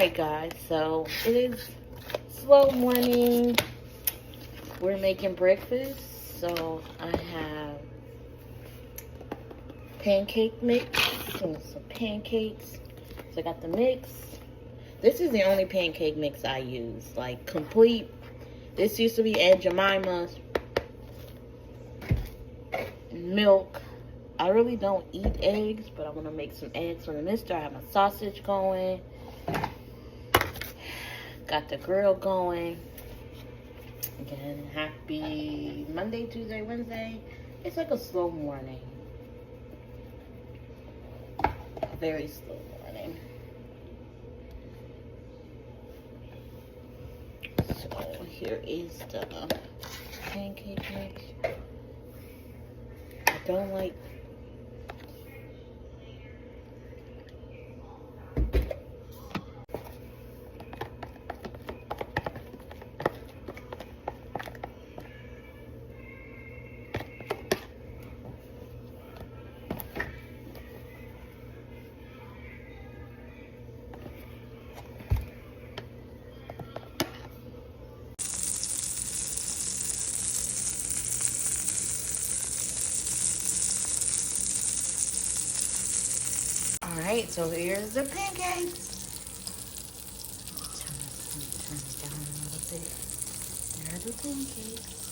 Alright guys, so it is slow morning. We're making breakfast. So I have pancake mix and some pancakes. So I got the mix. This is the only pancake mix I use, like complete. This used to be Aunt Jemima's. Milk. I really don't eat eggs, but I'm gonna make some eggs for the mister. I have my sausage going. Got the grill going. Again, happy Monday, Tuesday, Wednesday. It's like a slow morning. A very slow morning. So here is the pancake mix. I don't like Alright, so here's the pancakes. Turn it down a little bit. There are the pancakes.